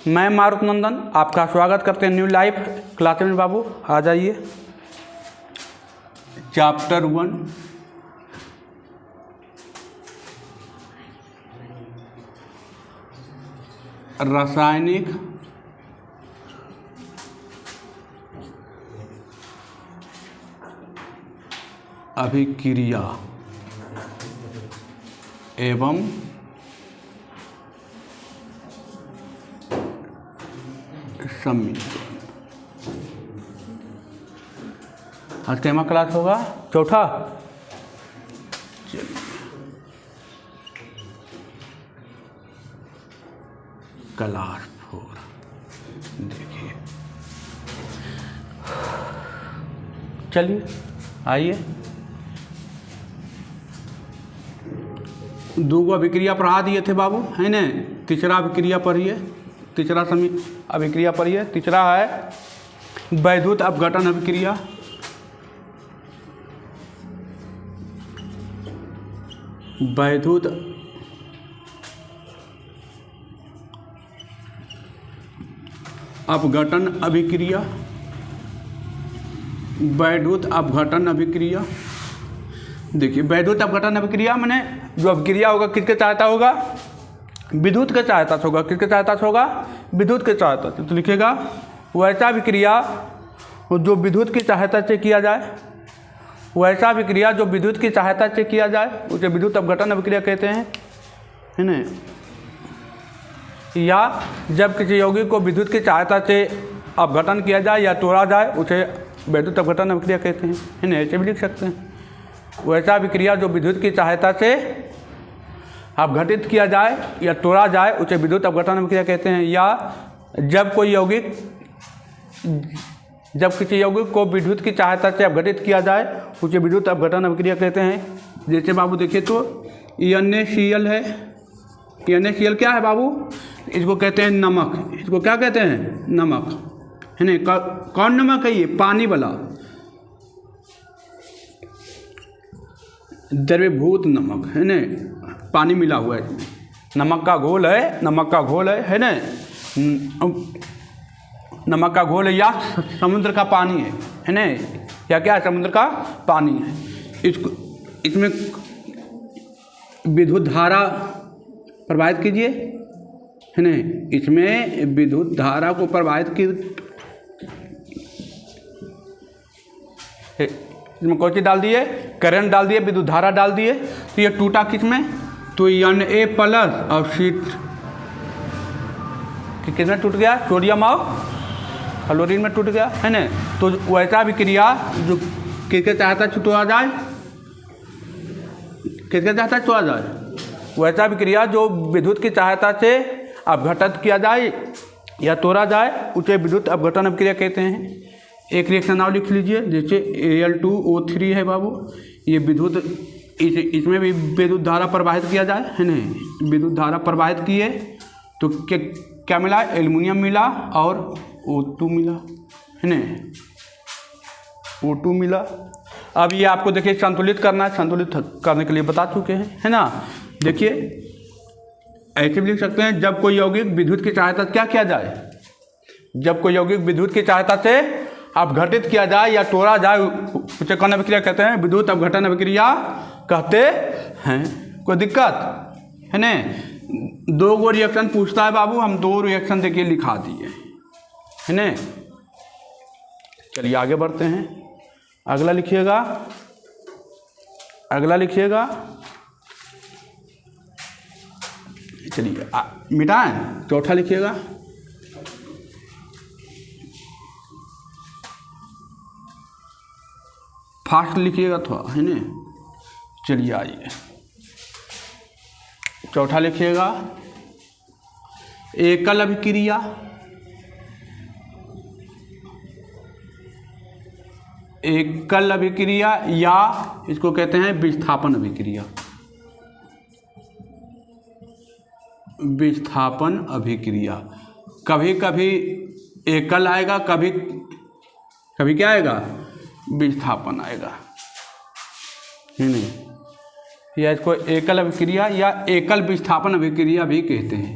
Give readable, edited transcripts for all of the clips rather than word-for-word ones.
मैं मारुत नंदन आपका स्वागत करते हैं न्यू लाइफ क्लास में। बाबू आ जाइए। चैप्टर 1 रासायनिक अभिक्रिया एवं सम्मिश्रण। आज कैमा क्लास होगा? चौथा। चलिए क्लास 4 देखिए। चलिए आइए। दो अभिक्रिया पढ़ा दिए थे बाबू, है न। तीसरा अभिक्रिया पढ़िए, तीसरा अभिक्रिया पढ़िए। तीसरा है वैद्युत अपघटन अभिक्रिया। वैद्युत अपघटन अभिक्रिया। वैद्युत अपघटन अभिक्रिया। देखिए वैद्युत अपघटन अभिक्रिया माने जो अभिक्रिया होगा किसके सहायता होगा? विद्युत के सहायता से होगा। किसके सहायता से होगा? विद्युत के सहायता से। तो लिखिएगा वैसा अभिक्रिया जो विद्युत की सहायता से किया जाए, वैसा अभिक्रिया जो विद्युत की सहायता से किया जाए उसे विद्युत अपघटन अभिक्रिया कहते हैं, है न। या जब किसी यौगिक को विद्युत की सहायता से अपघटन किया जाए या तोड़ा जाए उसे वैद्युत अपघटन अभिक्रिया कहते हैं, है न। ऐसे भी लिख सकते हैं। वैसा अभिक्रिया जो विद्युत की सहायता से अपघटित किया जाए या तोड़ा जाए उसे विद्युत अपघटन अभिक्रिया कहते हैं। या जब किसी यौगिक को विद्युत की सहायता से अपघटित किया जाए उसे विद्युत अपघटन अभिक्रिया कहते हैं। जैसे बाबू देखिए तो NaCl है। NaCl क्या है बाबू? इसको कहते हैं नमक। इसको क्या कहते हैं? नमक, है न। कौन नमक है ये? पानी वाला द्रवीभूत नमक, है न। पानी मिला हुआ है इसमें। नमक का घोल है, नमक का घोल है न। नमक का घोल है या समुद्र का पानी है न। या क्या है? समुद्र का पानी है। इसमें विद्युत धारा प्रवाहित कीजिए, है न। इसमें विद्युत धारा को प्रवाहित की, इसमें कौन सी डाल दिए? करंट डाल दिए, विद्युत धारा डाल दिए। तो ये टूटा किसमें? तो Na+ और शीट किसमें टूट गया? सोडियम और क्लोरीन में टूट गया, है न। तो वैसा अभिक्रिया जो किसके सहायता से तोड़ा जाए, किसके सहायता से तोड़ा जाए? वैसा अभिक्रिया जो विद्युत की सहायता से अपघटित किया जाए या तोड़ा जाए उसे विद्युत अपघटन अभिक्रिया कहते हैं। एक रिएक्शन और लिख लीजिए, जैसे Al2O3 है बाबू। ये विद्युत इसमें भी विद्युत धारा प्रवाहित किया जाए, है न। विद्युत धारा प्रवाहित किए तो क्या मिला? एल्युमिनियम मिला और O2 मिला, है न। O2 मिला। अब ये आपको देखिए संतुलित करना है। संतुलित करने के लिए बता चुके हैं, है ना। देखिए ऐसे भी लिख सकते हैं, जब कोई यौगिक विद्युत की सहायता से क्या किया जाए? जब कोई यौगिक विद्युत की सहायता से अपघटित किया जाए या तोड़ा जाए उसे कौन अभिक्रिया कहते हैं? विद्युत अपघटन अभिक्रिया कहते हैं। कोई दिक्कत है न। 2 रिएक्शन पूछता है बाबू, हम 2 रिएक्शन देखिए लिखा दिए, है न। चलिए आगे बढ़ते हैं। अगला लिखिएगा, अगला लिखिएगा। चलिए मिटाएं। चौथा लिखिएगा। फास्ट लिखिएगा थोड़ा, है न। चलिए आइए चौथा लिखिएगा एकल अभिक्रिया। एकल अभिक्रिया या इसको कहते हैं विस्थापन अभिक्रिया। विस्थापन अभिक्रिया कभी कभी एकल आएगा, कभी कभी क्या आएगा? विस्थापन आएगा, है नहीं। या इसको एकल अभिक्रिया या एकल विस्थापन अभिक्रिया भी कहते हैं।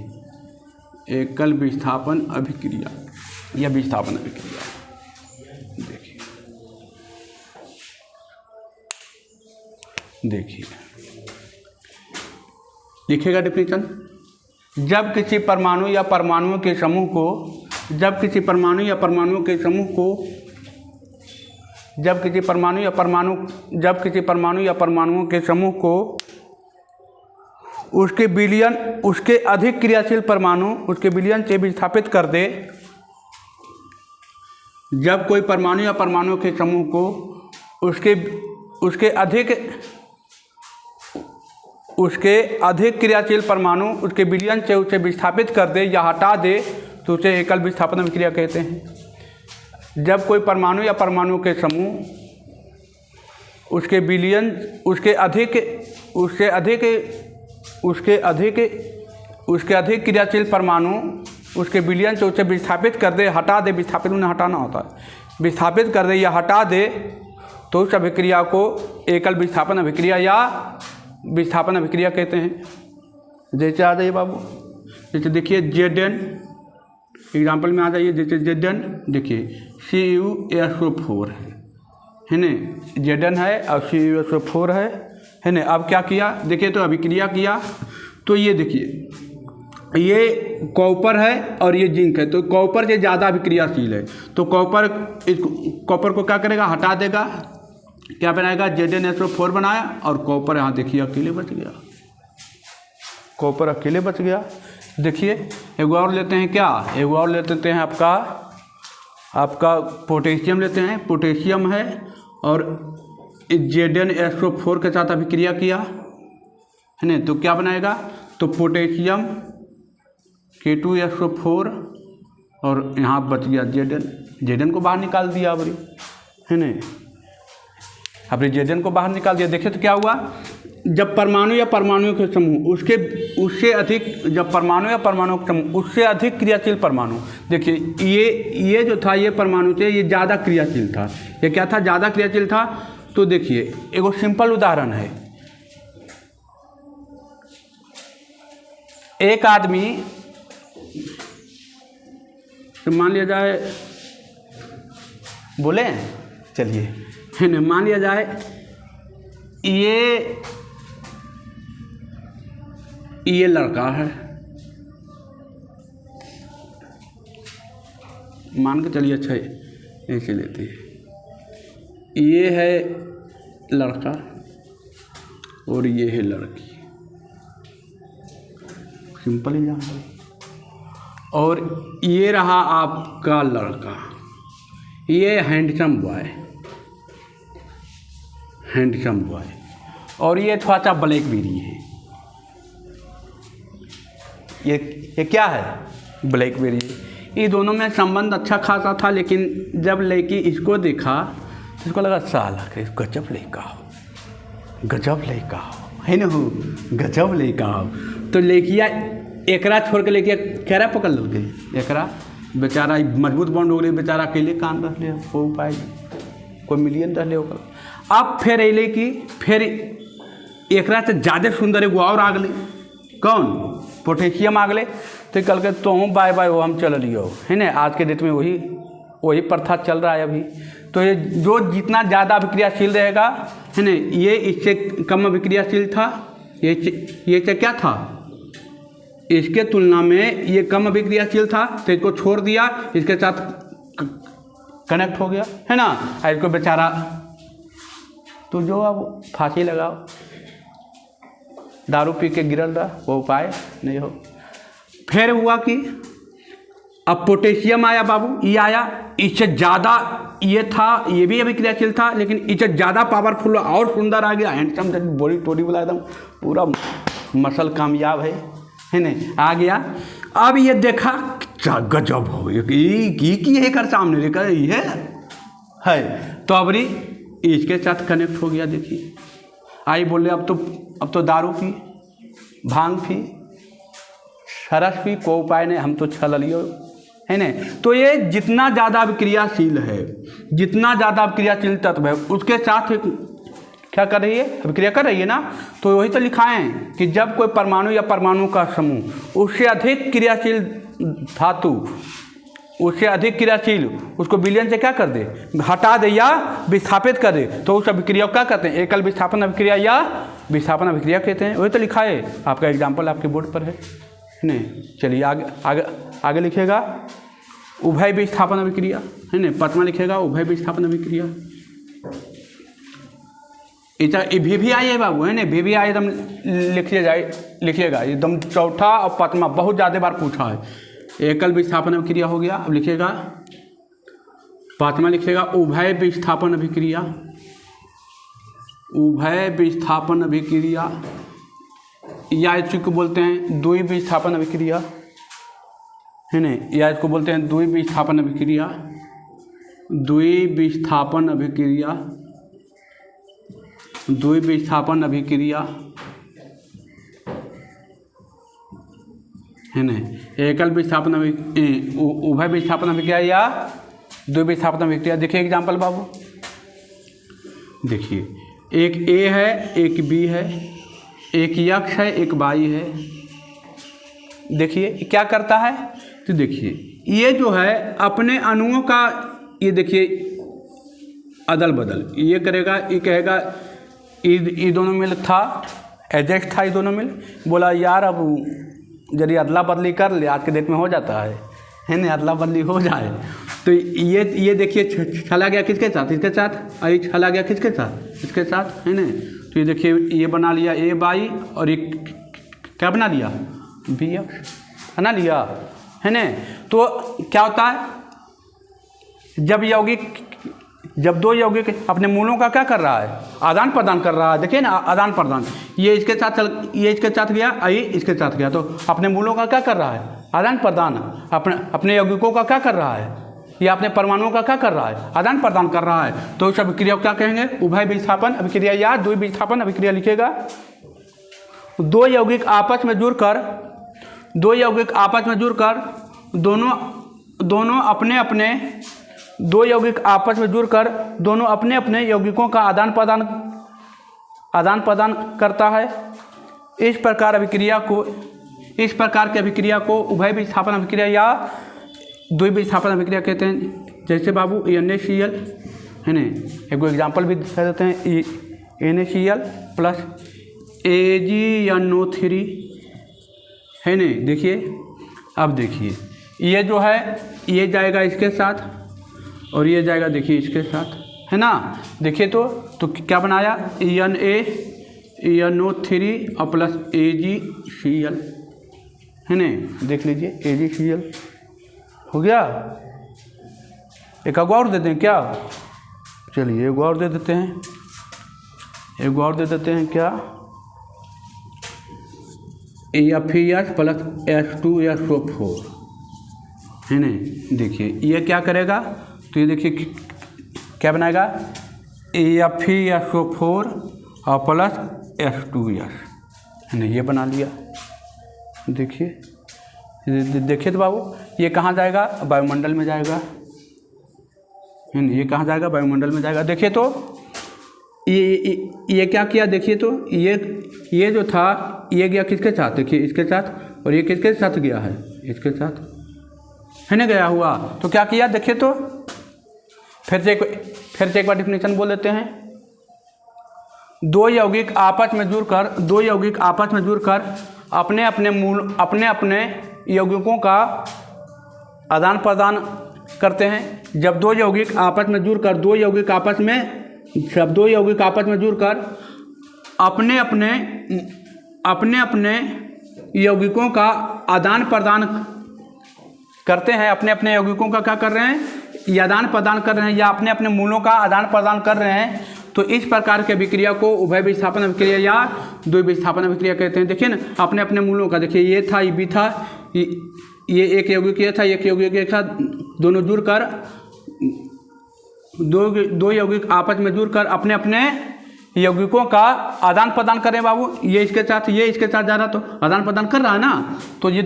एकल विस्थापन अभिक्रिया या विस्थापन अभिक्रिया। देखिए लिखेगा डेफिनेशन, जब किसी परमाणु या परमाणुओं के समूह को जब किसी परमाणु या परमाणुओं के समूह को जब किसी परमाणु या परमाणुओं के समूह को उसके अधिक क्रियाशील परमाणु उसके विलयन से विस्थापित कर दे। जब कोई परमाणु या परमाणुओं के समूह को उसके अधिक क्रियाशील परमाणु उसके विलयन से उसे विस्थापित कर दे या हटा दे तो उसे एकल विस्थापन अभिक्रिया कहते हैं। जब कोई परमाणु या परमाणुओं के समूह उसके अधिक क्रियाशील परमाणु उसके विलयन से उसे विस्थापित कर दे, हटा दे, विस्थापित उन्हें हटाना होता है, विस्थापित कर दे या हटा दे तो उस अभिक्रिया को एकल विस्थापन अभिक्रिया या विस्थापन अभिक्रिया कहते हैं। जैसे आ जाइए बाबू, जैसे देखिए Zn एग्जाम्पल में आ जाइए, जैसे Zn देखिए CuSO4 है ना, Zn है और CuSO4 है ना। अब क्या किया देखिए, तो अभिक्रिया किया तो ये देखिए ये कॉपर है और ये जिंक है, तो कॉपर से ज़्यादा अभिक्रियाशील है, तो कॉपर को क्या करेगा, हटा देगा, क्या बनाएगा ZnSO4 बनाया और कॉपर यहाँ देखिए अकेले बच गया, कॉपर अकेले बच गया। देखिए एक और लेते हैं, क्या एक और ले लेते हैं, आपका पोटेशियम लेते हैं, पोटेशियम है और ZnSO4 के साथ अभिक्रिया किया है ना, तो क्या बनाएगा, तो पोटेशियम K2SO4 और यहाँ बच गया Zn को बाहर निकाल दिया अबरी है ना, अबरी Zn को बाहर निकाल दिया। देखिए तो क्या हुआ, जब परमाणु या परमाणुओं के समूह उससे अधिक क्रियाशील परमाणु, देखिए ये जो था ये परमाणु थे, ये ज़्यादा क्रियाशील था, ये क्या था, ज़्यादा क्रियाशील था। तो देखिए एक सिंपल उदाहरण है, एक आदमी तो मान लिया जाए, बोले चलिए है ना, मान लिया जाए ये लड़का है, मान के चलिए, अच्छा ऐसे लेते हैं, ये है लड़का और ये है लड़की, सिंपल एग्जाम्पल। और ये रहा आपका लड़का, ये हैंडसम बॉय और ये थोड़ा सा ब्लैकबेरी है, ये क्या है, ब्लैकबेरी। ये दोनों में संबंध अच्छा खासा था, लेकिन जब लड़की इसको देखा तो इसको लगा साला गजब लड़का हो है ना, हो गजब लड़का हो, तो लड़किया एकरा छोड़ के लेके कैरा पकड़ लो गई, एकरा बेचारा मजबूत बॉन्ड हो गई, बेचारा अकेले कान रख लिया, कोई उपाय कोई मिलियन रह ले होगा। अब फिर अले की फिर एकरा से ज़्यादा सुंदर एगो और आ गए, कौन, पोटेशियम आ गए, तो कल के तो बाय बाय वो हम चल लियो है ना। आज के डेट में वही प्रथा चल रहा है अभी। तो ये जो जितना ज़्यादा अभिक्रियाशील रहेगा है ना, ये इससे कम अभिक्रियाशील था, ये क्या था, इसके तुलना में ये कम अभिक्रियाशील था, तो इसको छोड़ दिया, इसके साथ कनेक्ट हो गया है ना। इसको बेचारा तो जो अब फांसी लगाओ, दारू पी के गिरल रहा, वो उपाय नहीं हो। फिर हुआ कि अब पोटेशियम आया बाबू, ये आया, इससे ज़्यादा ये था, ये भी अभिक्रियाशील था, लेकिन इससे ज़्यादा पावरफुल और सुंदर आ गया, हैंडसम बॉडी टोडी वाला एकदम पूरा मसल कामयाब है ना, आ गया। अब ये देखा गजब हो, ये कर सामने लेकर ये है, तो अबरी इसके साथ कनेक्ट हो गया। देखिए आई बोले अब तो दारू पी, भांग पी, शरस पी, कोई उपाय नहीं, हम तो छल लियो है ना। तो ये जितना ज़्यादा अभिक्रियाशील है, जितना ज़्यादा अभिक्रियाशील तत्व है, उसके साथ क्या कर रही है, अभिक्रिया कर रही है ना। तो वही तो लिखाएं कि जब कोई परमाणु या परमाणु का समूह उससे अधिक क्रियाशील धातु उससे अधिक क्रियाशील उसको विलयन से क्या कर दे, हटा दे या विस्थापित कर दे, तो उस अभिक्रिया को क्या कहते हैं, एकल विस्थापन अभिक्रिया या विस्थापन अभिक्रिया कहते हैं। वही तो लिखा है, आपका एग्जाम्पल आपके बोर्ड पर है नहीं। चलिए आगे आगे आगे लिखेगा उभय विस्थापन अभिक्रिया है ना, पटमा लिखेगा उभय विस्थापन अभिक्रिया। भी आई है बाबू है ना, भी आई एकदम लिखिएगा एकदम चौथा और पटमा बहुत ज़्यादा बार पूछा है। एकल विस्थापन अभिक्रिया हो गया, अब लिखेगा पांचवा लिखेगा उभय विस्थापन अभिक्रिया। उभय विस्थापन अभिक्रिया या इसको बोलते हैं द्वि विस्थापन अभिक्रिया है ना, या इसको बोलते हैं द्वि विस्थापन अभिक्रिया। द्वि विस्थापन अभिक्रिया, द्वि विस्थापन अभिक्रिया है ना, एकल विस्थापन उभय विस्थापन अभिक्रिया या द्वि विस्थापन अभिक्रिया। देखिए एग्जाम्पल बाबू, देखिए एक ए है एक बी है, एक यक्ष है एक वाई है। देखिए क्या करता है, तो देखिए ये जो है अपने अणुओं का, ये देखिए अदल बदल ये करेगा, ये कहेगा ये दोनों मिल था, एडजस्ट था ये दोनों मिल, बोला यार अब यदि अदला बदली कर ले, आज के डेट में हो जाता है ना, अदला बदली हो जाए, तो ये देखिए चला गया किसके साथ, इसके साथ, और ये चला गया किसके साथ, इसके साथ है ना। तो ये देखिए ये बना लिया ए बाई, और ये क्या बना लिया बी एक्स बना लिया है ना। तो क्या होता है, जब दो यौगिक अपने मूलों का क्या कर रहा है, आदान प्रदान कर रहा है। देखिए ना आदान प्रदान, ये इसके साथ गया, ये इसके साथ गया, तो अपने मूलों का क्या कर रहा है, आदान प्रदान। अपने यौगिकों का क्या कर रहा है, या अपने परमाणुओं का क्या कर रहा है, आदान प्रदान कर रहा है। तो उस अभिक्रिया को क्या कहेंगे, उभय विस्थापन अभिक्रिया या द्वि विस्थापन अभिक्रिया लिखेगा। दो यौगिक आपस में जुड़कर दोनों अपने अपने यौगिकों का आदान प्रदान करता है। इस प्रकार की अभिक्रिया को उभय विस्थापन अभिक्रिया या द्वि विस्थापन अभिक्रिया कहते हैं। जैसे बाबू NaCl है ना, एक एग्जाम्पल भी दे देते हैं, NaCl प्लस AgNO3 है ना। देखिए अब देखिए ये जो है ये जाएगा इसके साथ और ये जाएगा देखिए इसके साथ है ना। देखिए तो क्या बनाया, NaNO3 और प्लस AgCl है ना। देख लीजिए AgCl हो गया। एक और दे दें क्या, चलिए एक और दे देते हैं, क्या FeS प्लस H2SO4 है ना। देखिए ये क्या करेगा, तो ये देखिए क्या बनाएगा, FeSO4 और प्लस H2S है ना, ये बना लिया। देखिए तो बाबू ये कहाँ जाएगा, वायुमंडल में जाएगा है ना, ये कहाँ जाएगा, वायुमंडल में जाएगा। देखिए तो ये क्या किया, देखिए तो ये जो था ये गया किसके साथ, देखिए इसके साथ, और ये किसके साथ गया है, इसके साथ है ना गया हुआ। तो क्या किया, देखिए तो फिर से एक बार डिफिनेशन बोल देते हैं। दो यौगिक आपस में जुड़कर अपने अपने यौगिकों का आदान प्रदान करते हैं। जब दो यौगिक आपस में जुड़कर अपने अपने यौगिकों का आदान प्रदान करते हैं, अपने अपने यौगिकों का क्या कर रहे हैं, आदान प्रदान कर रहे हैं, या अपने अपने मूलों का आदान प्रदान कर रहे हैं, तो इस प्रकार के अभिक्रिया को उभय विस्थापन अभिक्रिया या द्वि विस्थापन अभिक्रिया कहते हैं। देखिए ना अपने अपने मूलों का, देखिए ये था, ये भी था, ये एक यौगिक ये था, एक यौगिक एक था, दोनों जुड़कर दो यौगिक आपस में जुड़कर अपने अपने यौगिकों का आदान प्रदान करें। बाबू ये इसके साथ जा रहा, तो आदान प्रदान कर रहा है ना। तो ये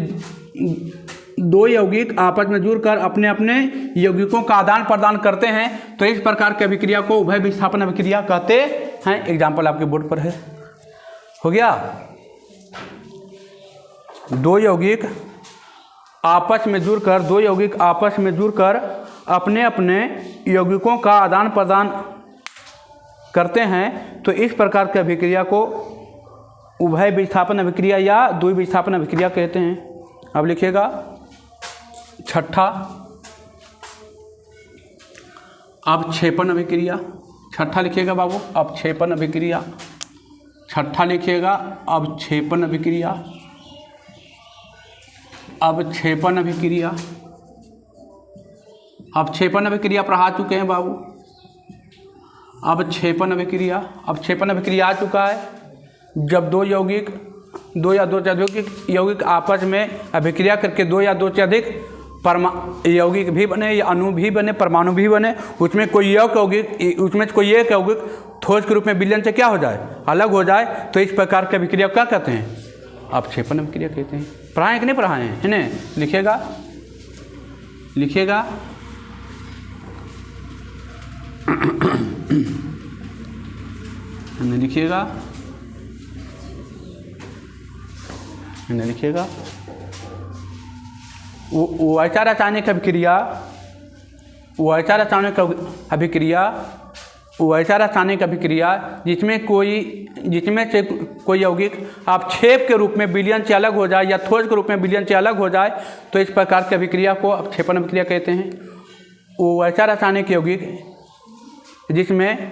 दो यौगिक आपस में जुड़कर अपने अपने यौगिकों का आदान प्रदान करते हैं, तो इस प्रकार की अभिक्रिया को उभय विस्थापन अभिक्रिया कहते हैं। एग्जाम्पल आपके बोर्ड पर है, हो गया। दो यौगिक आपस में जुड़कर, दो यौगिक आपस में जुड़कर अपने अपने यौगिकों का आदान प्रदान करते हैं तो इस प्रकार की अभिक्रिया को उभय विस्थापन अभिक्रिया या द्वि विस्थापन अभिक्रिया कहते हैं। अब लिखिएगा छठा अवक्षेपण अभिक्रिया। छठा लिखिएगा बाबू, अवक्षेपण अभिक्रिया। छठा लिखिएगा अवक्षेपण अभिक्रिया। अवक्षेपण अभिक्रिया, अवक्षेपण अभिक्रिया पढ़ा चुके हैं बाबू। अवक्षेपण अभिक्रिया, अवक्षेपण अभिक्रिया आ चुका है। जब दो यौगिक, दो या दो से अधिक यौगिक आपस में अभिक्रिया करके दो या दो से अधिक यौगिक भी बने या अणु भी बने, परमाणु भी बने, उसमें कोई यौगिक, उसमें कोई एक यौगिक ठोस के रूप में विलयन से क्या हो जाए, अलग हो जाए, तो इस प्रकार की अभिक्रिया क्या कहते हैं, अवक्षेपण अभिक्रिया कहते हैं। पढ़ाएं कि नहीं पढ़ाएं, है ना? लिखिएगा, लिखिएगा लिखिएगा, लिखिएगा वो ऐसा रासायनिक अभिक्रिया, वो ऐसा रासायनिक अभिक्रिया, वो ऐसा रासायनिक अभिक्रिया जिसमें से कोई यौगिक अपक्षेप के रूप में विलयन से अलग हो जाए या ठोस के रूप में विलयन से अलग हो जाए, तो इस प्रकार की अभिक्रिया को अवक्षेपण अभिक्रिया कहते हैं। वो ऐसा रासायनिक यौगिक जिसमें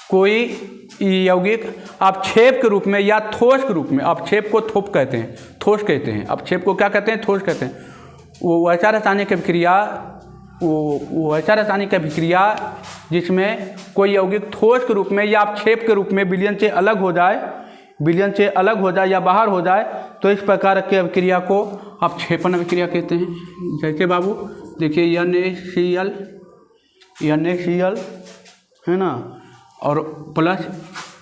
कोई यौगिक अपक्षेप के रूप में या ठोस के रूप में, अपक्षेप को थोप कहते हैं, ठोस कहते हैं, अपक्षेप को क्या कहते हैं, ठोस कहते हैं। वो ऐसा रासायनिक अभिक्रिया, वो ऐसा रासायनिक अभिक्रिया जिसमें कोई यौगिक ठोस के रूप में या अपक्षेप के रूप में विलयन से अलग हो जाए, विलयन से अलग हो जाए या बाहर हो जाए, तो इस प्रकार की अभिक्रिया को अवक्षेपण अभिक्रिया कहते हैं। जैसे बाबू देखिए NaCl, NaCl है ना, और प्लस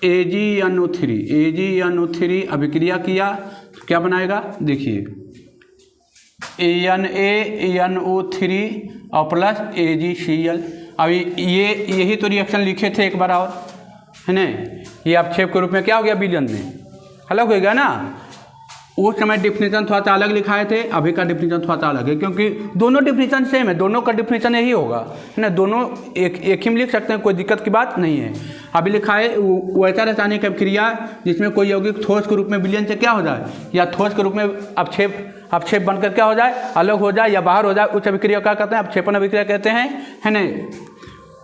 AgNO3 अभिक्रिया किया तो क्या बनाएगा, देखिए NaNO3 और प्लस AgCl। अभी यही तो रिएक्शन लिखे थे एक बार और, है ना? ये अपक्षेप के रूप में क्या हो गया, विलयन में अलग हो गया ना। उस समय डिफिनीशन थोड़ा सा अलग लिखाए थे, अभी का डिफिनीशन थोड़ा सा अलग है, क्योंकि दोनों डिफिनीशन सेम है, दोनों का डिफिनीशन यही होगा, है ना? दोनों एक ही में लिख सकते हैं, कोई दिक्कत की बात नहीं है। अभी लिखा है वो ऐसा रासायनिक अभिक्रिया जिसमें कोई यौगिक ठोस के रूप में विलयन से क्या हो जाए या ठोस के रूप में अपक्षेप बनकर क्या हो जाए, अलग हो जाए या बाहर हो जाए, उस अभिक्रिया क्या कहते हैं, अवक्षेपण अभिक्रिया कहते हैं, है ना?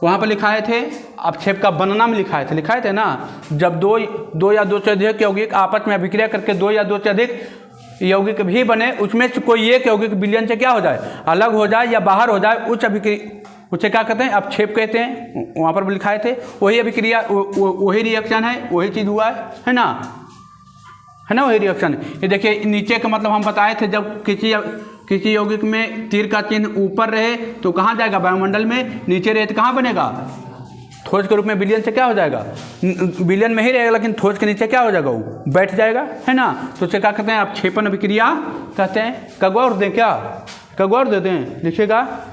वहाँ पर लिखाए थे अपक्षेप का वर्णना में लिखाए थे ना, जब दो या दो से अधिक यौगिक आपस में अभिक्रिया करके दो या दो से अधिक यौगिक भी बने, उसमें से कोई एक यौगिक विलयन से क्या हो जाए, अलग हो जाए या बाहर हो जाए, उस अभिक्रिया उसे क्या कहते हैं, अपक्षेप कहते हैं। वहाँ पर लिखाए थे वही अभिक्रिया, वही रिएक्शन है, वही चीज़ हुआ है ना, है ना, वही रिएक्शन। ये देखिए नीचे का मतलब हम बताए थे, जब किसी यौगिक में तीर का चिन्ह ऊपर रहे तो कहाँ जाएगा, वायुमंडल में, नीचे रहे तो कहाँ बनेगा, ठोस के रूप में विलयन से क्या हो जाएगा, विलयन में ही रहेगा, लेकिन ठोस के नीचे क्या हो जाएगा, वो बैठ जाएगा, है ना। तो उसे क्या कहते हैं, अवक्षेपण अभिक्रिया कहते हैं। कगौर दें क्या, कगौर दे दें, लिखिएगा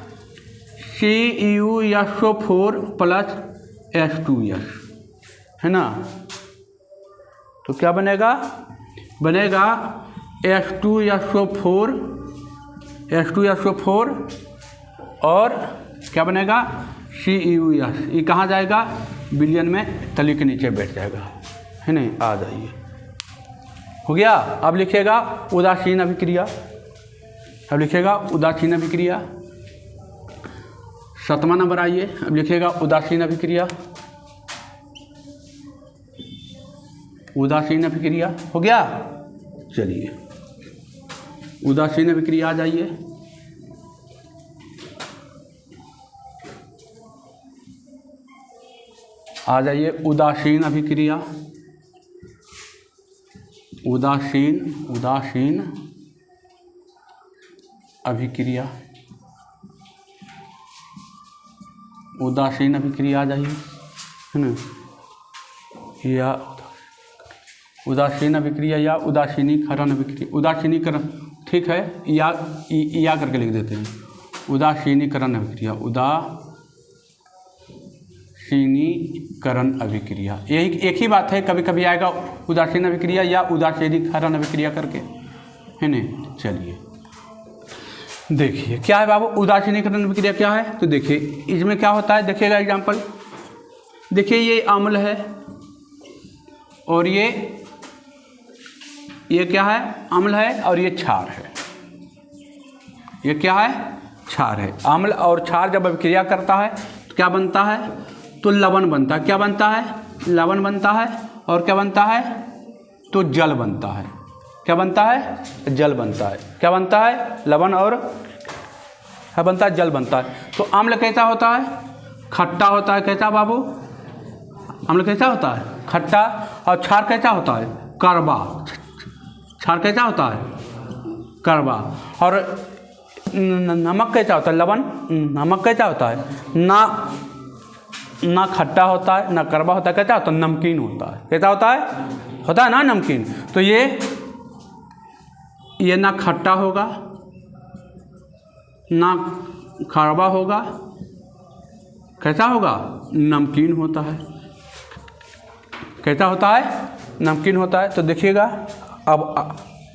CuSO4 प्लस H2S, है ना। तो क्या बनेगा H2SO4 और क्या बनेगा CuS, ये कहाँ जाएगा, विलयन में तली के नीचे बैठ जाएगा, है नहीं। आ जाइए, हो गया। अब लिखिएगा उदासीन अभिक्रिया, अब लिखिएगा उदासीन अभिक्रिया, 7वां नंबर आइए। अब लिखिएगा उदासीन अभिक्रिया, उदासीन अभिक्रिया, हो गया। चलिए उदासीन अभिक्रिया आ जाइए। आ जाइए उदासीन अभिक्रिया, उदासीन अभिक्रिया, उदासीन अभिक्रिया आ जाइए, है ना। या उदासीन अभिक्रिया या उदासीनीकरण अभिक्रिया, उदासीनीकरण ठीक है, या करके लिख देते हैं, उदासीनीकरण अभिक्रिया, उदासीनीकरण अभिक्रिया, यही एक ही बात है, कभी कभी आएगा उदासीन अभिक्रिया या उदासीनीकरण अभिक्रिया करके, है ना। चलिए देखिए क्या है बाबू, उदासीनीकरण अभिक्रिया क्या है, तो देखिए इसमें क्या होता है, देखिएगा एग्जाम्पल। देखिए ये अम्ल है और ये क्या है, अम्ल है और ये क्षार है। ये क्या है, क्षार है। अम्ल और क्षार जब अभिक्रिया करता है तो क्या बनता है, तो लवण बनता है। क्या बनता है, लवण बनता है। और क्या बनता है, तो जल बनता है। क्या बनता है, जल बनता है। क्या बनता है, लवण और क्या बनता है, जल बनता है। तो अम्ल कैसा होता है, खट्टा होता है। कैसा बाबू, अम्ल कैसा होता है, खट्टा। और क्षार कैसा होता है, कड़वा। क्षार कैसा होता है, कड़वा। और नमक कैसा होता है, लवण। नमक कैसा होता है, ना खट्टा होता है ना कड़वा होता है। कैसा होता है, नमकीन होता है। कैसा होता है ना, नमकीन। तो ये ना खट्टा होगा ना कड़वा होगा। कैसा होगा, नमकीन होता है। कैसा होता है, नमकीन होता है। तो देखिएगा अब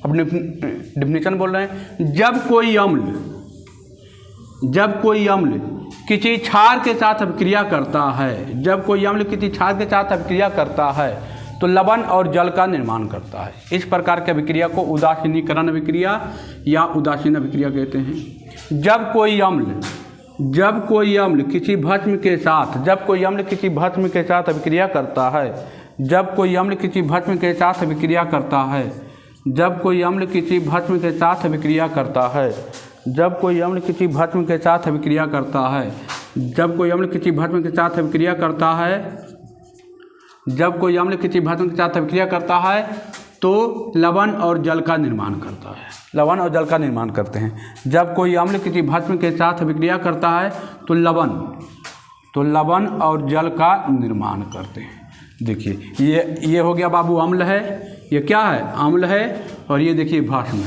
डिफिनेशन बोल रहे हैं। जब कोई अम्ल किसी क्षार के साथ अभिक्रिया करता है, जब कोई अम्ल किसी क्षार के साथ अभिक्रिया करता है तो लवण और जल का निर्माण करता है। इस प्रकार की अभिक्रिया को उदासीनीकरण अभिक्रिया या उदासीन अभिक्रिया कहते हैं। जब कोई अम्ल किसी भस्म के साथ अभिक्रिया करता है, जब कोई अम्ल किसी भस्म के साथ अभिक्रिया करता है, जब कोई अम्ल किसी भस्म के साथ अभिक्रिया करता है, जब कोई अम्ल किसी भस्म के साथ अभिक्रिया करता है, जब कोई अम्ल किसी भस्म के साथ अभिक्रिया करता है, जब कोई अम्ल किसी भस्म के साथ अभिक्रिया करता है तो लवण और जल का निर्माण करता है। लवण और जल का निर्माण करते हैं। जब कोई अम्ल किसी भस्म के साथ अभिक्रिया करता है तो लवण और जल का निर्माण करते हैं। देखिए ये हो गया बाबू, अम्ल है। ये क्या है, अम्ल है। और ये देखिए भस्म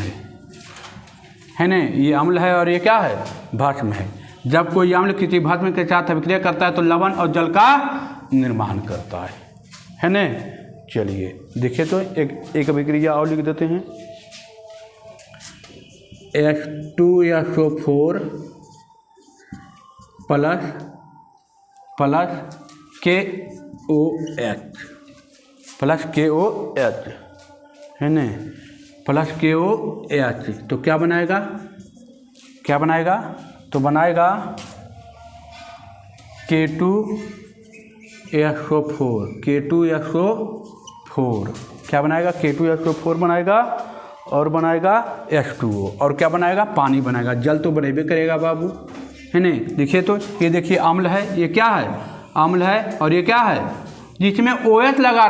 है ना, ये अम्ल है और ये क्या है, भस्म है। जब कोई अम्ल किसी भस्म के साथ अभिक्रिया करता है तो लवण और जल का निर्माण करता है ना। चलिए देखिए, तो एक अभिक्रिया और लिख देते हैं। H2SO4 प्लस KOH है ना, प्लस KOH। तो क्या बनाएगा, तो बनाएगा K2SO4 क्या बनाएगा, K2SO4 बनाएगा और बनाएगा H2O और क्या बनाएगा, पानी बनाएगा। जल तो बनेबे करेगा बाबू, है ना। देखिए तो ये देखिए अम्ल है, ये क्या है, अम्ल है। और ये क्या है, जिसमें OH लगा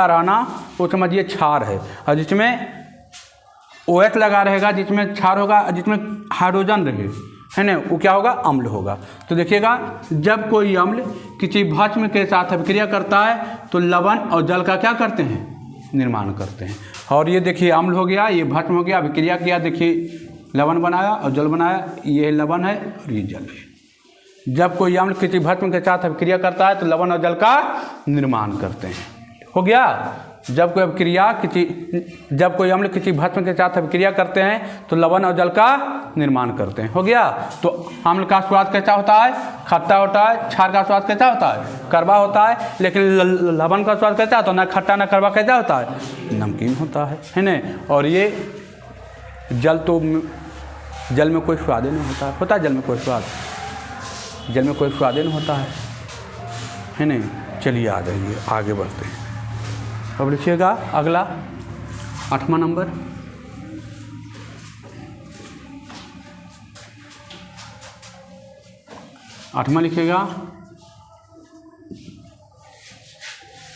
रहा ना, वो समझिए क्षार है। और जिसमें OH लगा रहेगा, जिसमें क्षार होगा, जिसमें हाइड्रोजन रहे, है ना, वो क्या होगा, अम्ल होगा। तो देखिएगा, जब कोई अम्ल किसी भस्म के साथ अभिक्रिया करता है तो लवण और जल का क्या करते हैं, निर्माण करते हैं। और ये देखिए अम्ल हो गया, ये भस्म हो गया, अभिक्रिया किया, देखिए लवण बनाया और जल बनाया। ये लवण है और ये जल है। जब कोई अम्ल किसी भस्म के साथ अभिक्रिया करता है तो लवण और जल का निर्माण करते हैं। हो गया। जब कोई अम्ल किसी भस्म के साथ अभिक्रिया करते हैं तो लवण और जल का निर्माण करते हैं। हो गया। तो अम्ल का स्वाद कैसा होता है, खट्टा होता है। क्षार का स्वाद कैसा होता है, कड़वा होता है। लेकिन लवण का स्वाद कैसा होता है, ना खट्टा ना कड़वा, कैसा होता है, नमकीन होता है ना। और ये जल में कोई स्वाद नहीं होता है जल में कोई स्वाद नहीं होता है ना। चलिए आ जाइए, आगे बढ़ते हैं। अब लिखिएगा अगला 8वां नंबर। आठवां लिखिएगा,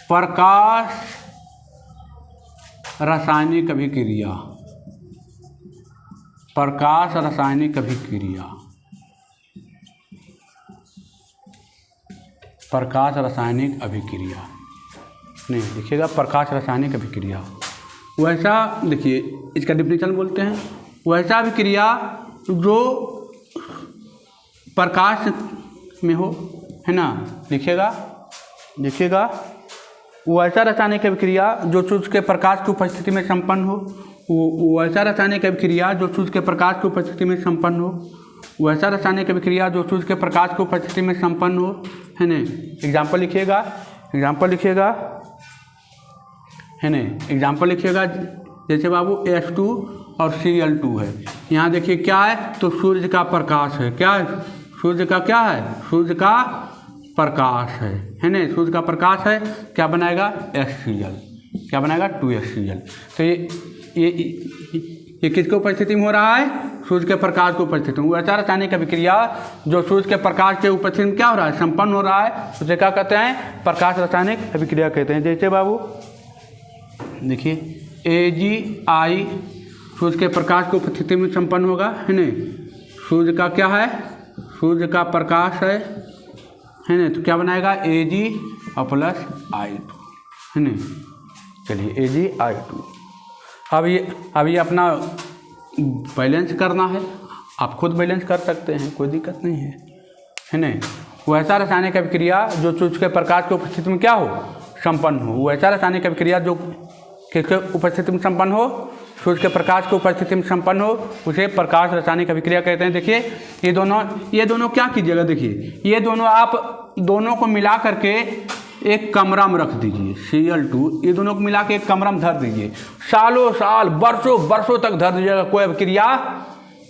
प्रकाश रासायनिक अभिक्रिया। प्रकाश रासायनिक अभिक्रिया, प्रकाश रासायनिक अभिक्रिया नहीं लिखिएगा, प्रकाश रासायनिक अभिक्रिया। वैसा देखिए, इसका डिफिनेशन बोलते हैं, वैसा अभिक्रिया जो प्रकाश में हो, है ना। लिखिएगा वैसा रासायनिक अभिक्रिया जो उसके प्रकाश की उपस्थिति में संपन्न हो, वैसा रासायनिक अभिक्रिया जो सूर्य के प्रकाश की उपस्थिति में संपन्न हो, वैसा रासायनिक अभिक्रिया जो सूर्य के प्रकाश की उपस्थिति में संपन्न हो, है ना। एग्जाम्पल लिखिएगा, है ना। एग्जाम्पल लिखिएगा, जैसे बाबू H2 और Cl2 है। यहाँ देखिए क्या है, तो सूर्य का प्रकाश है। क्या है? सूर्य का क्या है? सूर्य का प्रकाश है ना। सूर्य का प्रकाश है, क्या बनाएगा? HCl। क्या बनाएगा? 2HCl। तो ये किसके उपस्थिति में हो रहा है? सूर्य के प्रकाश की उपस्थिति में। वैसा रासायनिक अभिक्रिया जो सूर्य के प्रकाश के उपस्थिति में क्या हो रहा है? संपन्न हो रहा है, उसे क्या कहते हैं? प्रकाश रासायनिक अभिक्रिया कहते हैं। जैसे बाबू देखिए AgI सूर्य के प्रकाश की उपस्थिति में संपन्न होगा, है ना। सूर्य का क्या है? सूर्य का प्रकाश है ना। तो क्या बनाएगा? Ag और प्लस I2, है ना। चलिए AgI2। अब ये अपना बैलेंस करना है, आप खुद बैलेंस कर सकते हैं, कोई दिक्कत नहीं है ना। वैसा रासायनिक अभिक्रिया जो सूर्य के प्रकाश की उपस्थिति में क्या हो? संपन्न हो। वैसा रासायनिक अभिक्रिया जो किसके उपस्थिति में संपन्न हो? सूर्य के प्रकाश की उपस्थिति में संपन्न हो, उसे प्रकाश रासायनिक अभिक्रिया कहते हैं। देखिए ये दोनों क्या कीजिएगा, देखिए ये दोनों आप दोनों को मिला करके एक कमरा में रख दीजिए। Cl2 ये दोनों को मिला के एक कमरा में धर दीजिए। सालों साल वर्षों तक धर दीजिएगा, कोई अभिक्रिया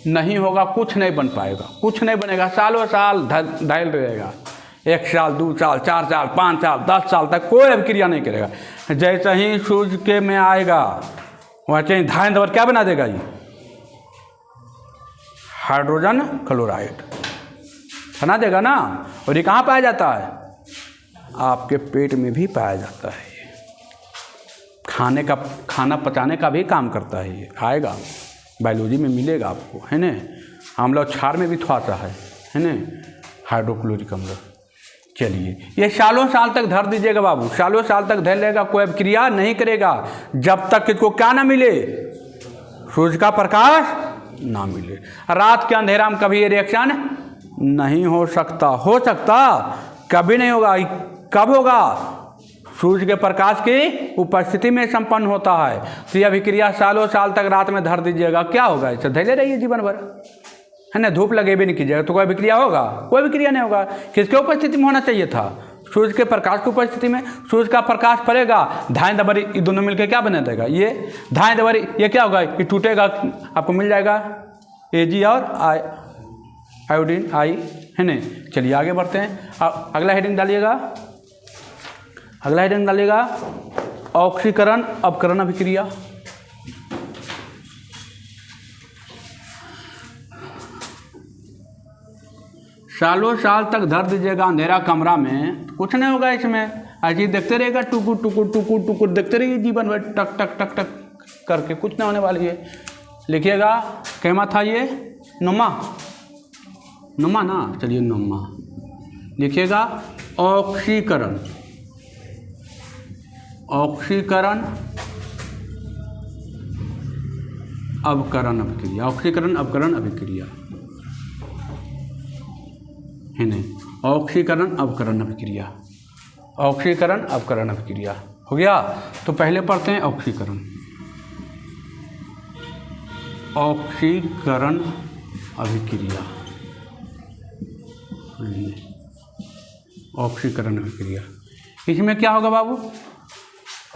नहीं होगा, कुछ नहीं बन पाएगा, कुछ नहीं बनेगा। सालों साल धैल रहेगा, 1 साल 2 साल 4 साल 5 साल 10 साल तक कोई अभिक्रिया नहीं करेगा। जैसे ही सूर्य के में आएगा वैसे ही धान दबर क्या बना देगा? ये हाइड्रोजन क्लोराइड बना देगा ना। और ये कहाँ पाया जाता है? आपके पेट में भी पाया जाता है। ये खाना पचाने का भी काम करता है। ये आएगा बायोलॉजी में मिलेगा आपको, है ना। हम लोग क्षार में भी थोड़ा सा है ना, हाइड्रोक्लोरिक अम्ल। चलिए ये सालों साल तक धर दीजिएगा बाबू, सालों साल तक धर लेगा, कोई अभिक्रिया नहीं करेगा जब तक इसको क्या ना मिले? सूर्य का प्रकाश ना मिले। रात के अंधेरा में कभी ये रिएक्शन नहीं हो सकता, कभी नहीं होगा। कब होगा? सूर्य के प्रकाश की उपस्थिति में संपन्न होता है। तो यह अभिक्रिया सालों साल तक रात में धर दीजिएगा, क्या होगा? इसे धैले रहिए जीवन भर, है ना। धूप लगे भी नहीं कीजिएगा तो कोई अभिक्रिया होगा? कोई अभिक्रिया नहीं होगा। किसके उपस्थिति में होना चाहिए था? सूर्य के प्रकाश की उपस्थिति में। सूर्य का प्रकाश पड़ेगा, धान दबरी ये दोनों मिलकर क्या बना देगा? ये धान दबरी ये क्या होगा? ये टूटेगा, आपको मिल जाएगा Ag और आयोडीन I, है ना। चलिए आगे बढ़ते हैं। अगला हेडिंग डालिएगा ऑक्सीकरण अपकरण अभिक्रिया। सालों साल तक धर दीजिएगा अंधेरा कमरा में, कुछ नहीं होगा इसमें। ऐसे ही देखते रहेगा, टुकुर देखते रहिए जीवन भर, टक टक टक टक करके, कुछ नहीं होने वाली है। लिखिएगा कैमा था ये? नोमा ना। चलिए नोमा लिखिएगा। ऑक्सीकरण अपकरण अभिक्रिया। ऑक्सीकरण अपकरण अभिक्रिया, है नहीं। ऑक्सीकरण अपकरण अभिक्रिया हो गया। तो पहले पढ़ते हैं ऑक्सीकरण अभिक्रिया। ऑक्सीकरण अभिक्रिया इसमें क्या होगा बाबू?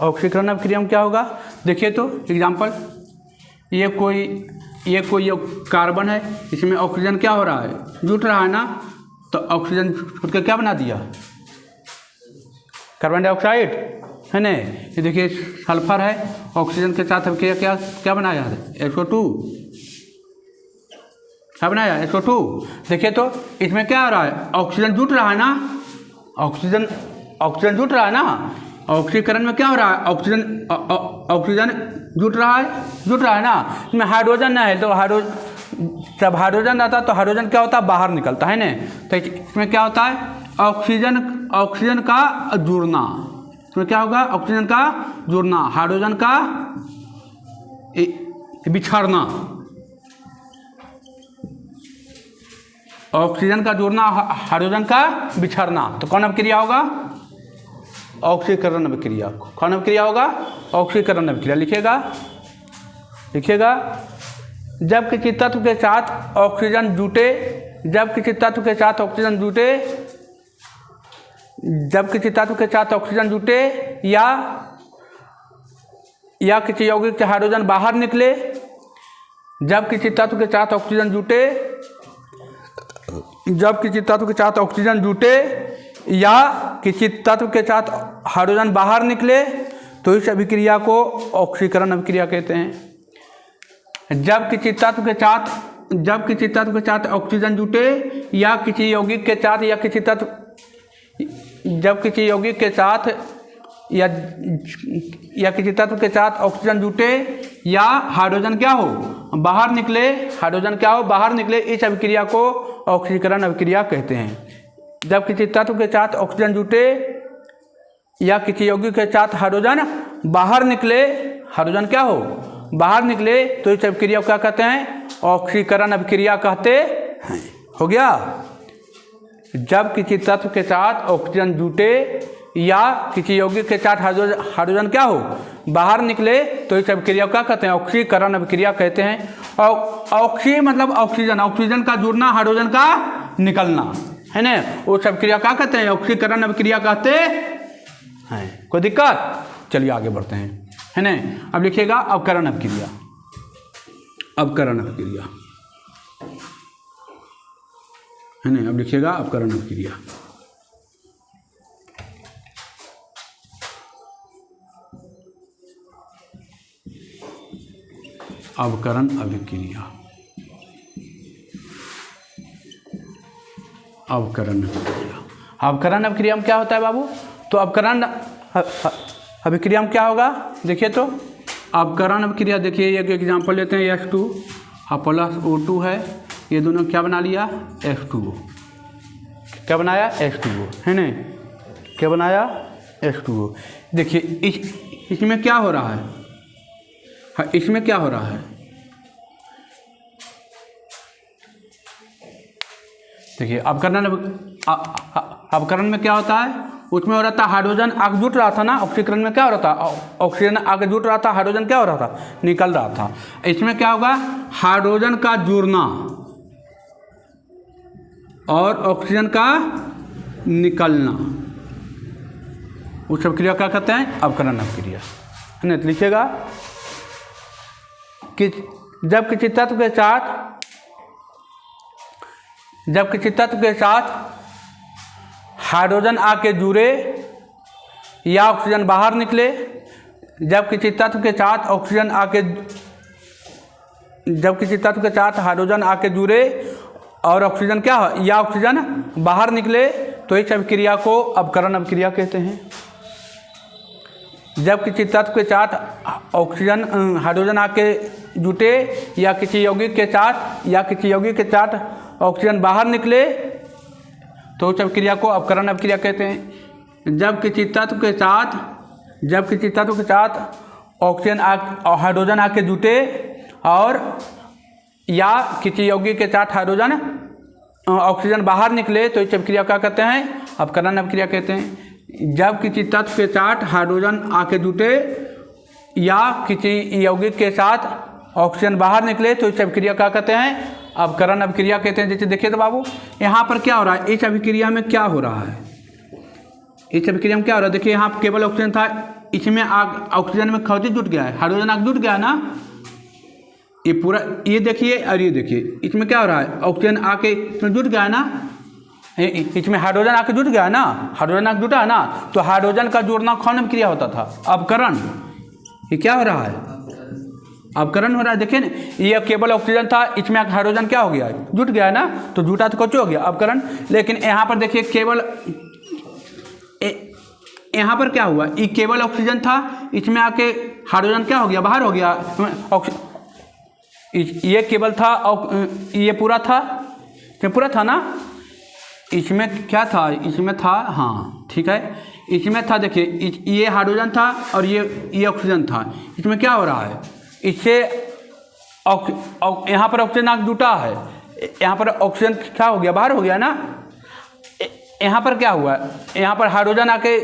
ऑक्सीकरण अभिक्रिया में क्या होगा? देखिए तो एग्जाम्पल, ये कोई कार्बन है, इसमें ऑक्सीजन क्या हो रहा है? जुट रहा है ना। तो ऑक्सीजन छूट के क्या बना दिया? कार्बन डाइऑक्साइड, है ना। ये देखिए सल्फर है, ऑक्सीजन के साथ अब क्या बनाया है? SO2। क्या बनाया? SO2। देखिए तो इसमें क्या हो रहा है? ऑक्सीजन जुट रहा है ना। ऑक्सीजन जुट रहा है ना। ऑक्सीकरण में क्या हो रहा है? ऑक्सीजन जुट रहा है ना। इसमें हाइड्रोजन ना है, तो जब हाइड्रोजन आता है तो हाइड्रोजन क्या होता है? बाहर निकलता है ना। तो इसमें क्या होता है? ऑक्सीजन का जुड़ना। इसमें क्या होगा? ऑक्सीजन का जुड़ना, हाइड्रोजन का बिछड़ना। ऑक्सीजन का जुड़ना, हाइड्रोजन का बिछड़ना। तो कौन अभिक्रिया होगा? ऑक्सीकरण अभिक्रिया। कौन अभिक्रिया होगा? ऑक्सीकरण अभिक्रिया। लिखिएगा लिखिएगा, जब किसी तत्व के साथ ऑक्सीजन जुटे, जब किसी तत्व के साथ ऑक्सीजन जुटे, जब किसी तत्व के साथ ऑक्सीजन जुटे या किसी यौगिक से हाइड्रोजन बाहर निकले, जब किसी तत्व के साथ ऑक्सीजन जुटे, जब किसी तत्व के साथ ऑक्सीजन जुटे या किसी तत्व के साथ हाइड्रोजन बाहर निकले, तो इस अभिक्रिया को ऑक्सीकरण अभिक्रिया कहते हैं। जब किसी तत्व के साथ ऑक्सीजन जुटे या किसी यौगिक के साथ या किसी तत्व, जब किसी यौगिक के साथ या किसी तत्व के साथ ऑक्सीजन जुटे या हाइड्रोजन क्या हो बाहर निकले, हाइड्रोजन क्या हो बाहर निकले, इस अभिक्रिया को ऑक्सीकरण अभिक्रिया कहते हैं। जब किसी तत्व के साथ ऑक्सीजन जुटे या किसी यौगिक के साथ हाइड्रोजन बाहर निकले, हाइड्रोजन क्या हो बाहर निकले, तो इस अभिक्रिया को क्या कहते हैं? ऑक्सीकरण अभिक्रिया कहते हैं। हो गया। जब किसी तत्व के साथ ऑक्सीजन जुटे या किसी यौगिक के साथ हाइड्रोजन क्या हो बाहर निकले, तो इस अभिक्रिया को क्या कहते हैं? ऑक्सीकरण अभिक्रिया कहते हैं। और ऑक्सी मतलब ऑक्सीजन, ऑक्सीजन का जुड़ना, हाइड्रोजन का निकलना, है ना, उस अभिक्रिया क्या कहते हैं? ऑक्सीकरण अभिक्रिया कहते हैं। कोई दिक्कत? चलिए आगे बढ़ते हैं, है ना। अब लिखिएगा अवकरण अभिक्रिया, अवकरण अभिक्रिया, है ना। अब लिखिएगा अवकरण अभिक्रिया। अवकरण अभिक्रिया, अवकरण अभिक्रिया, अवकरण अभिक्रिया में क्या होता है बाबू? तो अवकरण अभिक्रिया में क्या होगा? देखिए तो अवकरण अभिक्रिया, देखिए एक एग्जाम्पल लेते हैं, H2 प्लस O2 है, ये दोनों क्या बना लिया? H2O। क्या बनाया? H2O, है ना। क्या बनाया? H2O। देखिए इसमें क्या हो रहा है? हाँ, इसमें क्या हो रहा है? देखिए अवकरण में क्या होता है? उसमें हो रहा था हाइड्रोजन आगे जुट रहा था ना, ऑक्सीकरण में क्या हो रहा था? ऑक्सीजन आगे जुट रहा था, हाइड्रोजन क्या हो रहा था? निकल रहा था। इसमें क्या होगा? हाइड्रोजन का जुड़ना और ऑक्सीजन का निकलना, उस अभिक्रिया क्या कहते हैं? अवकरण अभिक्रिया, है ना। लिखिएगा कि जब किसी तत्व के साथ हाइड्रोजन आके जुड़े या ऑक्सीजन बाहर निकले, जब किसी तत्व के साथ हाइड्रोजन आके जुड़े और ऑक्सीजन क्या हो या ऑक्सीजन बाहर निकले, तो इस अभिक्रिया को अवकरण अभिक्रिया कहते हैं। जब किसी तत्व के साथ हाइड्रोजन आके जुटे या किसी यौगिक के साथ ऑक्सीजन बाहर निकले, तो उस अभिक्रिया को अवकरण अभिक्रिया कहते हैं। जब किसी तत्व के साथ ऑक्सीजन हाइड्रोजन आके जुटे और या किसी यौगिक के साथ हाइड्रोजन ऑक्सीजन बाहर निकले, तो इस अभिक्रिया क्या कहते हैं? अवकरण अभिक्रिया कहते हैं। जब किसी तत्व के साथ हाइड्रोजन आके जुटे या किसी यौगिक के साथ ऑक्सीजन बाहर निकले, तो इस अभिक्रिया क्या कहते हैं? अवकरण अभिक्रिया कहते हैं। जैसे देखिए तो बाबू यहाँ पर क्या हो रहा है? इस अभिक्रिया में क्या हो रहा है? इस अभिक्रिया में क्या हो रहा है? देखिए यहाँ केवल ऑक्सीजन था, इसमें ऑक्सीजन में खौती जुट गया है, हाइड्रोजन आग जुट गया ना, ये पूरा, ये देखिए और ये देखिए, इसमें क्या हो रहा है? ऑक्सीजन आके इसमें जुट गया है ना, इसमें हाइड्रोजन आके जुट गया है ना, हाइड्रोजन आके जुटा है ना, तो हाइड्रोजन का जोड़ना कौन अभिक्रिया होता था? अवकरण। ये क्या हो रहा है? अवकरण हो रहा है। देखिए ना, ये केवल ऑक्सीजन था, इसमें हाइड्रोजन क्या हो गया? जुट गया है ना, तो जुटा तो कौन हो गया? अवकरण। लेकिन यहाँ पर देखिए केवल यहाँ पर क्या हुआ? ये केवल ऑक्सीजन था, इसमें आके हाइड्रोजन क्या हो गया? बाहर हो गया। ये केवल था, ये पूरा था, ये पूरा था ना, इसमें क्या था? इसमें था, हाँ ठीक है, इसमें था। देखिए ये हाइड्रोजन था और ये ऑक्सीजन था। इसमें क्या हो रहा है? इससे यहाँ पर ऑक्सीजन आग जुटा है, यहाँ पर ऑक्सीजन क्या हो गया? बाहर हो गया ना। यहाँ पर क्या हुआ? यहाँ पर हाइड्रोजन आके,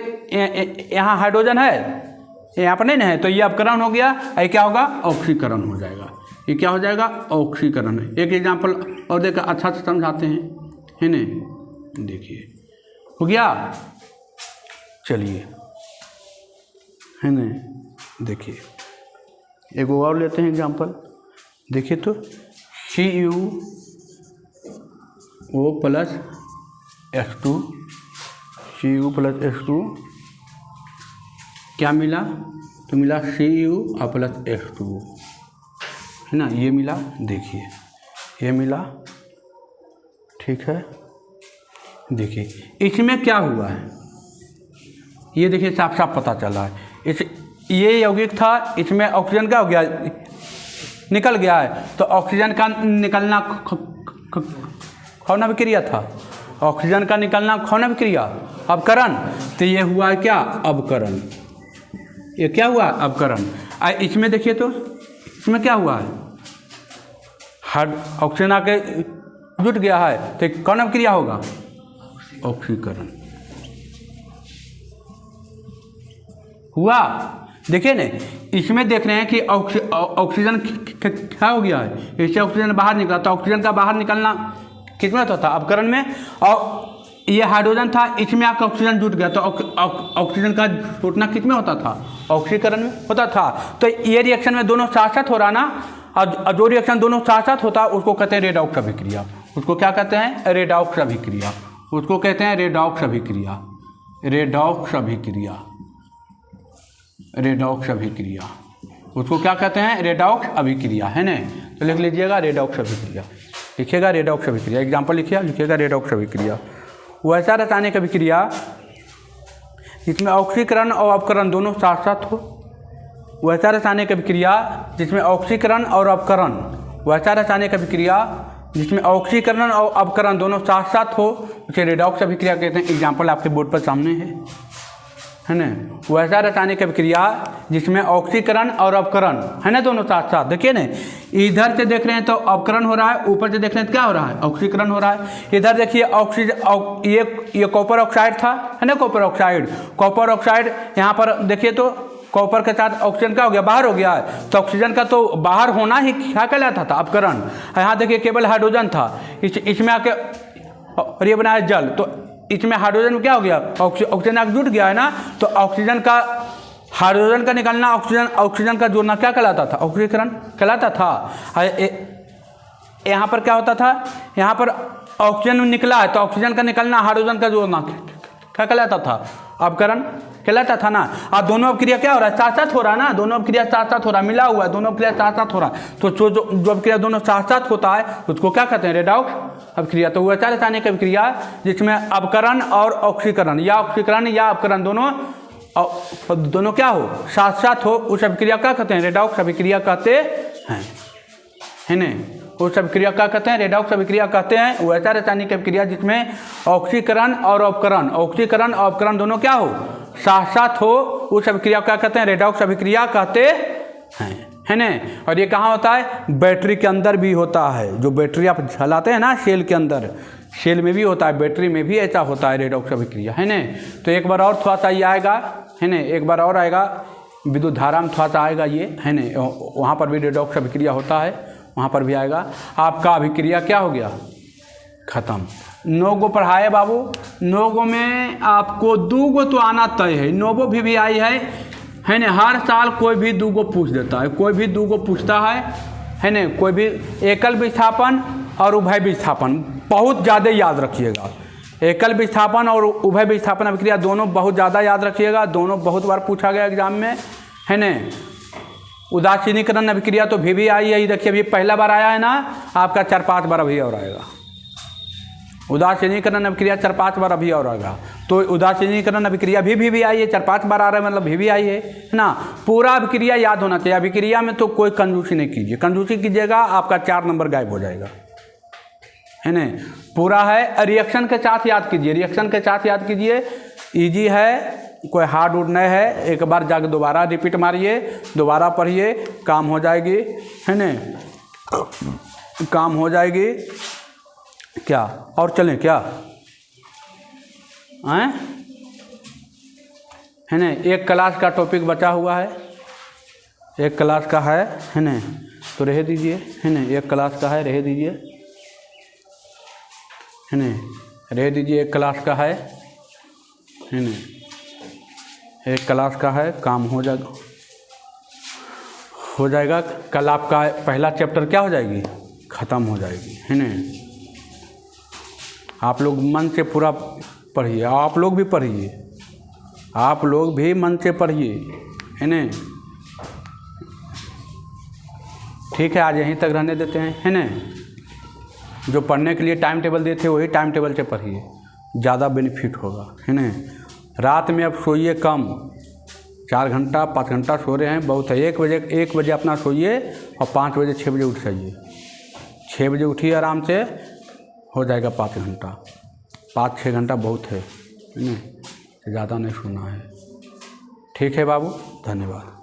यहाँ हाइड्रोजन है, यहाँ पर नहीं ना है, तो ये अपकरण हो गया, ये क्या होगा, ऑक्सीकरण हो जाएगा। ये क्या हो जाएगा, ऑक्सीकरण। एक एग्जाम्पल और देखा, अच्छा से समझाते हैं, है ना, देखिए हो गया। चलिए, है ना, देखिए एक और लेते हैं एग्जाम्पल। देखिए तो CuO plus H2, Cu plus H2 क्या मिला, तो मिला Cu प्लस H2, है ना, ये मिला। देखिए ये मिला, ठीक है। देखिए इसमें क्या हुआ है, ये देखिए साफ साफ पता चल रहा है। ये यौगिक था, इसमें ऑक्सीजन क्या हो गया, निकल गया है, तो ऑक्सीजन का निकलना कौन अभिक्रिया था, ऑक्सीजन का निकलना कौन अभिक्रिया, अपकरण। तो ये हुआ क्या, अवकरण। ये क्या हुआ, अवकरण। इसमें देखिए तो इसमें क्या हुआ है, हर ऑक्सीजन आके जुट गया है, तो कौन अभिक्रिया होगा, ऑक्सीकरण हुआ। देखिए ना, इसमें देख रहे हैं कि ऑक्सीजन क्या हो गया है, इससे ऑक्सीजन बाहर निकला, तो ऑक्सीजन का बाहर निकलना किस में होता था, अपकरण में। और ये हाइड्रोजन था, इसमें आकर ऑक्सीजन जुट गया, तो ऑक्सीजन का जुटना किस में होता था, ऑक्सीकरण में होता था। तो ये रिएक्शन में दोनों साथ साथ हो रहा ना, और जो रिएक्शन दोनों साथ साथ होता है उसको कहते हैं रेडॉक्स अभिक्रिया। उसको क्या कहते हैं, रेडॉक्स अभिक्रिया। उसको कहते हैं रेडॉक्स अभिक्रिया, रेडॉक्स अभिक्रिया, रेडॉक्स अभिक्रिया। उसको क्या कहते हैं, रेडॉक्स अभिक्रिया, है ना। तो लिख लीजिएगा रेडॉक्स अभिक्रिया, लिखिएगा रेडॉक्स अभिक्रिया। एग्जाम्पल लिखिएगा रेडॉक्स अभिक्रिया। वैसा रासायनिक अभिक्रिया जिसमें ऑक्सीकरण और अपकरण दोनों साथ साथ हो, वैसा रासायनिक अभिक्रिया जिसमें ऑक्सीकरण और अपकरण, वैसा रासायनिक अभिक्रिया जिसमें ऑक्सीकरण और अपकरण दोनों साथ साथ हो, उसे रेडॉक्स अभिक्रिया कहते हैं। एग्जाम्पल आपके बोर्ड पर सामने है ना। वैसा रासायनिक अभिक्रिया जिसमें ऑक्सीकरण और अपकरण, है ना, दोनों साथ साथ। देखिए ना, इधर से देख रहे हैं तो अपकरण हो रहा है, ऊपर से देख रहे हैं तो क्या हो रहा है, ऑक्सीकरण हो रहा है। इधर देखिए ऑक्सीजन, ये कॉपर ऑक्साइड था, है ना, कॉपर ऑक्साइड। कॉपर ऑक्साइड यहाँ पर देखिए तो कॉपर के साथ ऑक्सीजन क्या हो गया, बाहर हो गया है, तो ऑक्सीजन का तो बाहर होना ही क्या कहलाता था, अपकरण। यहाँ देखिए केवल हाइड्रोजन था, इसमें आके और ये बनाया जल, तो इसमें हाइड्रोजन में क्या हो गया, ऑक्सीजन आके जुट गया है ना, तो ऑक्सीजन का, हाइड्रोजन का निकलना, ऑक्सीजन का जोड़ना क्या कहलाता था, ऑक्सीकरण कहलाता था। यहाँ पर क्या होता था, यहाँ पर ऑक्सीजन निकला है, तो ऑक्सीजन का निकलना, हाइड्रोजन का जोड़ना क्या कहलाता था, अपकरण कहलाता था ना। अब दोनों अभिक्रिया क्या हो रहा है, साथ साथ हो रहा है ना, दोनों अभिक्रिया साथ साथ हो रहा है, मिला हुआ है, दोनों अभिक्रिया साथ साथ हो रहा है। तो जो अभिक्रिया दोनों साथ साथ होता है उसको क्या कहते हैं, रेडॉक्स अभिक्रिया। तो वैसा रासायनिक अभिक्रिया जिसमें अपकरण और ऑक्सीकरण, या ऑक्सीकरण या अपकरण दोनों क्या हो, साथ साथ हो, उस अभिक्रिया क्या कहते हैं, रेडॉक्स अभिक्रिया कहते हैं, है ना। उस अभिक्रिया क्या कहते हैं, रेडॉक्स अभिक्रिया कहते हैं। वैसा रासायनिक अभिक्रिया जिसमें ऑक्सीकरण और अपकरण, ऑक्सीकरण और अपकरण दोनों क्या हो, साथ साथ हो, उस अभिक्रिया क्या कहते हैं, रेडॉक्स अभिक्रिया कहते हैं, है ना। और ये कहाँ होता है, बैटरी के अंदर भी होता है। जो बैटरी आप चलाते हैं ना, सेल के अंदर, सेल में भी होता है, बैटरी में भी ऐसा होता है रेडॉक्स अभिक्रिया, है ना। तो एक बार और थोड़ा सा ये आएगा, है ना, एक बार और आएगा, विद्युत धारा में थोड़ा सा आएगा ये, है ना, वहाँ पर भी रेडॉक्स अभिक्रिया होता है, वहाँ पर भी आएगा। आपका अभिक्रिया क्या हो गया, खत्म। 9 गो पढ़ाए बाबू, 9 गो में आपको 2 गो तो आना तय है। 9 गो भी आई है ना। हर साल कोई भी 2 गो पूछ देता है, कोई भी 2 गो पूछता है ना। कोई भी एकल विस्थापन और उभय विस्थापन बहुत ज़्यादा याद रखिएगा। एकल विस्थापन और उभय विस्थापन अभिक्रिया दोनों बहुत ज़्यादा याद रखिएगा, दोनों बहुत बार पूछा गया एग्जाम में, है ना। उदासीनीकरण अभिक्रिया तो भी आई है, देखिए अभी पहला बार आया है ना, आपका 4-5 बार अभी और आएगा। उदासीनीकरण अभिक्रिया 4-5 बार अभी और आएगा। तो उदासीनीकरण अभिक्रिया भी आई है, 4-5 बार आ रहा है, मतलब भी आई है ना। पूरा अभिक्रिया याद होना चाहिए। अभिक्रिया में तो कोई कंजूसी नहीं कीजिए, कंजूसी कीजिएगा आपका 4 नंबर गायब हो जाएगा, है ना। पूरा है, रिएक्शन के साथ याद कीजिए, रिएक्शन के साथ याद कीजिए, ईजी है, कोई हार्ड उड नहीं है। एक बार जाकर दोबारा रिपीट मारिए, दोबारा पढ़िए, काम हो जाएगी, है ना, काम हो जाएगी। क्या और चलें क्या, हैं, है ना। एक क्लास का टॉपिक बचा हुआ है, एक क्लास का है ना, तो रह दीजिए, है ना। एक क्लास का है, रह दीजिए, है ना, रह दीजिए। एक क्लास का है ना, एक क्लास का है, काम हो जाएगा। कल आपका पहला चैप्टर क्या हो जाएगी, ख़त्म हो जाएगी, है ना। आप लोग मन से पूरा पढ़िए, आप लोग भी पढ़िए, आप लोग भी मन से पढ़िए, है ना। ठीक है, आज यहीं तक रहने देते हैं, है ना। जो पढ़ने के लिए टाइम टेबल दिए थे वही टाइम टेबल से पढ़िए, ज़्यादा बेनिफिट होगा, है ना। रात में अब सोइए कम, 4 घंटा 5 घंटा सो रहे हैं बहुत है। 1 बजे अपना सोइए और 5 बजे 6 बजे उठ जाइए। 6 बजे उठिए, आराम से हो जाएगा 5 घंटा, 5-6 घंटा बहुत है ना, ज़्यादा नहीं सोना है। ठीक है बाबू, धन्यवाद।